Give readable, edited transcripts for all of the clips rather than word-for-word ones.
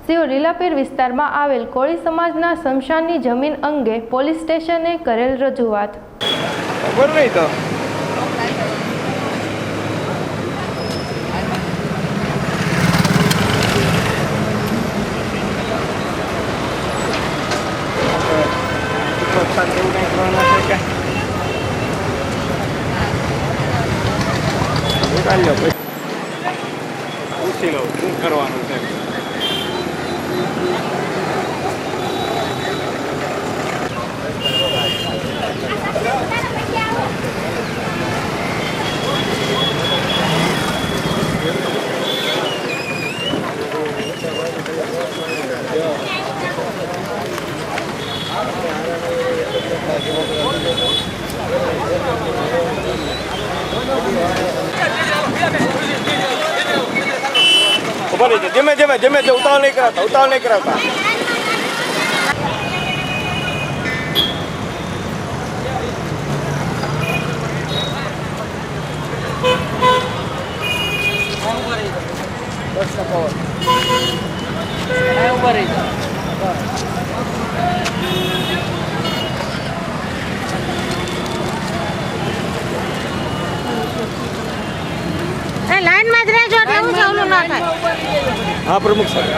શિવ લીલાપીર વિસ્તારમાં આવેલ કોળી સમાજના સ્મશાનની જમીન અંગે પોલીસ સ્ટેશને કરેલ રજૂઆત. ખબર નહીં તો પૂછી લો શું કરવાનું છે. જમે જમે જમે ઉતાવળ નહીં કરાવતા લાઈન માં જ રહેજો એટલે હું ચાલું ના થાય. હા પ્રમુખ સાહેબ.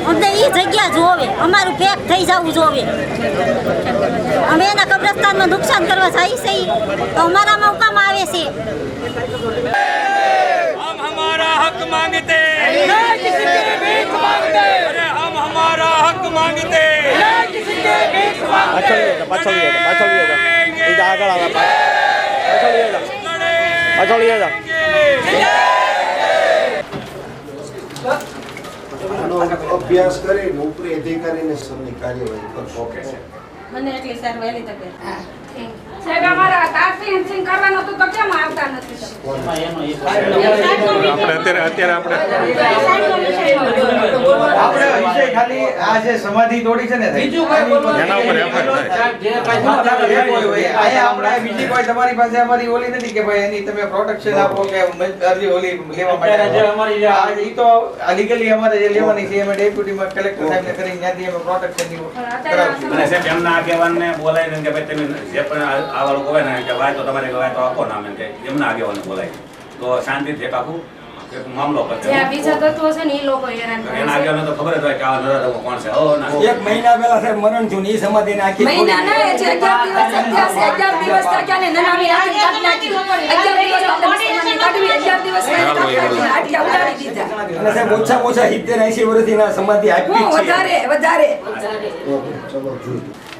અમને એ જગ્યા જોવે, અમારું પેક થઈ જવું જોવે. અમે એના કબ્રસ્તાનમાં નુકસાન કરવા જાય છે તો અમારામાં કામ આવે છે. हम हमारा हक मांगते नहीं किसी के भीख मांगते. अरे हम हमारा हक मांगते नहीं किसी के भीख मांगते. પાછળ અભ્યાસ કરીને ઉપરી અધિકારીને સરની કાર્યવાહી કરશો. ઓકે છે. મને એટલી સાર વહેલી તકે સાહેબ અમારા તાસીન કરવાનો તો કેમ આવતા નથી? આપણે વિષય ખાલી આ જે સમાધિ તોડી છે ને એના ઉપર આપણે બીજી કોઈ તમારી પાસે અમારી ઓલી નથી કે ભાઈ એની તમે પ્રોટેક્શન આપો કે અરજી ઓલી લેવા માટે. ઈ તો લીગલી અમારે જે લેવાની છે એમાં ડેપ્યુટી કલેક્ટર સાહેબને કરીને ત્યાંથી અમે પ્રોટેક્શન ની કરાવશું. અને સાહેબ એમના આગેવાનને બોલાવીને કે ભાઈ તમે જે પણ આ લોકો હોય ને કે ભાઈ તો તમારે ગવાય તો આપો નામ એમ કે એમના આગેવાનને બોલાય તો શાંતિથી એક આખું એક મામલો પતે. જ્યાં બીજા તત્વો છે ને એ લોકો હેરાન કરે એના છે. આગળનો તો ખબર જ હોય કે આ નરાધમો કોણ છે. હો ના. એક મહિના પહેલા સાહેબ મરણ થયું ને ઈ સમાધિને આખી મહિના ના એ છે 11 દિવસ થયા છે. 11 દિવસ થયા ને નનામી રાખી કાઢી નાખી. 11 દિવસ આપણે મુસલમાનને કાઢવી, 11 દિવસ આટલા ઉડાડી દીધા. અને સાહેબ ઓછામાં ઓછા 70-80 વર્ષથી ના સમાધિ આપી હું જ છે. વધારે ચલો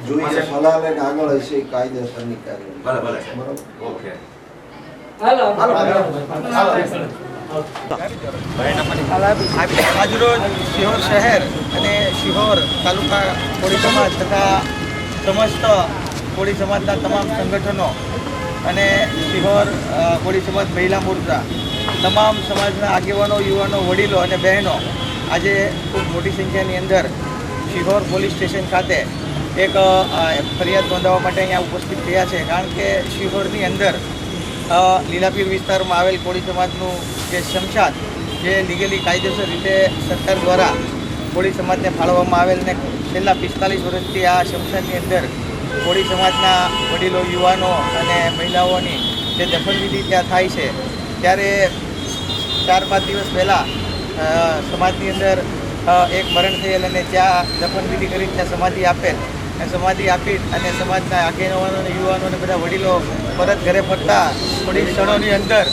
જોઈએ સલાહ લઈને આગળ હશે કાયદેસરની કાર્યવાહી. ભલે ભલે બરાબર. ઓકે. આજરોજ શિહોર શહેર અને શિહોર તાલુકા કોળી સમાજ તથા સમસ્ત કોળી સમાજના તમામ સંગઠનો અને શિહોર કોળી સમાજ મહિલા મોરચા તમામ સમાજના આગેવાનો, યુવાનો, વડીલો અને બહેનો આજે ખૂબ મોટી સંખ્યાની અંદર શિહોર પોલીસ સ્ટેશન ખાતે એક ફરિયાદ નોંધાવવા માટે અહીંયા ઉપસ્થિત થયા છે. કારણ કે શિહોરની અંદર લીલાપીર વિસ્તારમાં આવેલ કોળી સમાજનું જે શમશાન જે લીગલી કાયદેસર રીતે સરકાર દ્વારા કોળી સમાજને ફાળવવામાં આવેલ ને છેલ્લા 45 વર્ષથી આ શમશાનની અંદર કોળી સમાજના વડીલો, યુવાનો અને મહિલાઓની જે દફનવિધિ ત્યાં થાય છે, ત્યારે 4-5 દિવસ પહેલાં સમાજની અંદર એક મરણ થયેલ અને ત્યાં દફનવિધિ કરી ત્યાં સમાધિ આપેલ અને સમાધિ આપી અને સમાજના આગેવાનો અને યુવાનો અને બધા વડીલો પરત ઘરે ફરતા થોડી ક્ષણોની અંદર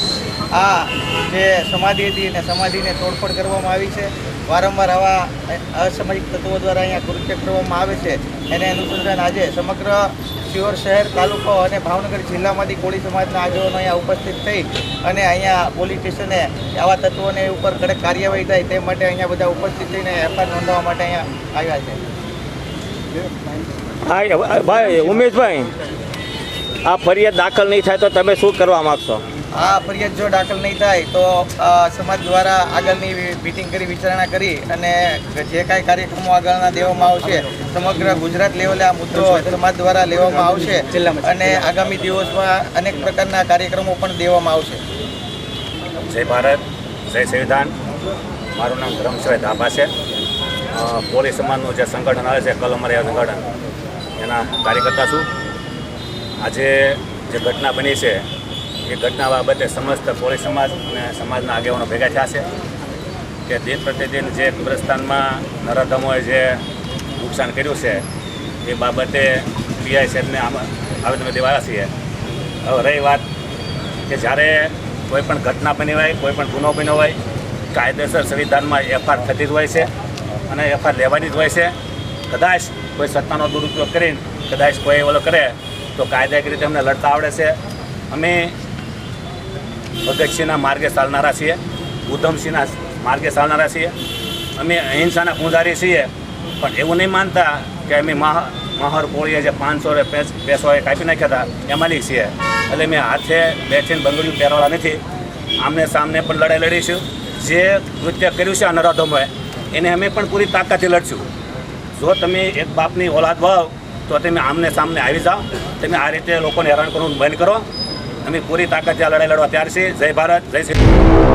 આ જે સમાધિ હતી અને સમાધિને તોડફોડ કરવામાં આવી છે. વારંવાર આવા અસામાજિક તત્વો દ્વારા અહીંયા કૃત્ય કરવામાં આવે છે. એને અનુસંધાન આજે સમગ્ર શિહોર શહેર, તાલુકો અને ભાવનગર જિલ્લામાંથી કોળી સમાજના આગેવાનો અહીંયા ઉપસ્થિત થઈ અને અહીંયા પોલીસ સ્ટેશને આવા તત્વોને ઉપર કડક કાર્યવાહી થાય તે માટે અહીંયા બધા ઉપસ્થિત થઈને એફઆઈઆર નોંધાવવા માટે અહીંયા આવ્યા છે. હા ભાઈ ઉમેશભાઈ, આ ફરિયાદ દાખલ નહીં થાય તો તમે શું કરવા માંગશો? આ ફરિયાદ જો દાખલ નહીં થાય તો સમાજ દ્વારા આગળની મીટિંગ કરી, વિચારણા કરી અને જે કાંઈ કાર્યક્રમો આગળના દેવામાં આવશે, સમગ્ર ગુજરાત લેવલે આ મુદ્દો સમાજ દ્વારા લેવામાં આવશે અને આગામી દિવસમાં અનેક પ્રકારના કાર્યક્રમો પણ દેવામાં આવશે. જય ભારત, જય સંવિધાન. મારું નામ ધરમશભાઈ ધાબા છે. કોળી સમાજનું જે સંગઠન આવે છે, કલમરિયા સંગઠન, એના કાર્યકર્તા છું. આજે જે ઘટના બની છે એ ઘટના બાબતે સમસ્ત કોળી સમાજ અને સમાજના આગેવાનો ભેગા થયા છે કે દિન પ્રતિદિન જે કબ્રસ્તાનમાં નરાધમોએ જે નુકસાન કર્યું છે એ બાબતે પીઆઈ સાહેબને આવેદન દેવાયા છીએ. હવે રહી વાત કે જ્યારે કોઈ પણ ઘટના બની હોય, કોઈ પણ ગુનો બન્યો હોય, કાયદેસર સંવિધાનમાં એફઆઈઆર થતી જ હોય છે અને એફઆઈઆર લેવાની જ હોય છે. કદાચ કોઈ સત્તાનો દુરુપયોગ કરીને કદાચ કોઈ ઓલો કરે તો કાયદાકીય રીતે અમને લડતા આવડે છે. અમે ભગતસિંહના માર્ગે ચાલનારા છીએ, ઉધમસિંહના માર્ગે ચાલનારા છીએ. અમે અહિંસાના પૂજારી છીએ, પણ એવું નહીં માનતા કે અમે મહર કોળીએ જે 500 પેસોએ કાપી નાખ્યા હતા એમાંની છીએ. એટલે મેં હાથે બેસીને બંગડીયું પહેરવાળા નથી. આમને સામને પણ લડાઈ લડીશું. જે કૃત્ય કર્યું છે આ નરાધમોએ એને અમે પણ પૂરી તાકાતથી લડશું. જો તમે એક બાપની ઓલાદ ભાવ તો તમે આમને સામને આવી જાઓ. તમે આ રીતે લોકોને હેરાન કરવાનું બંધ કરો. અમે પૂરી તાકાતથી આ લડાઈ લડવા તૈયાર છીએ. જય ભારત, જય શ્રી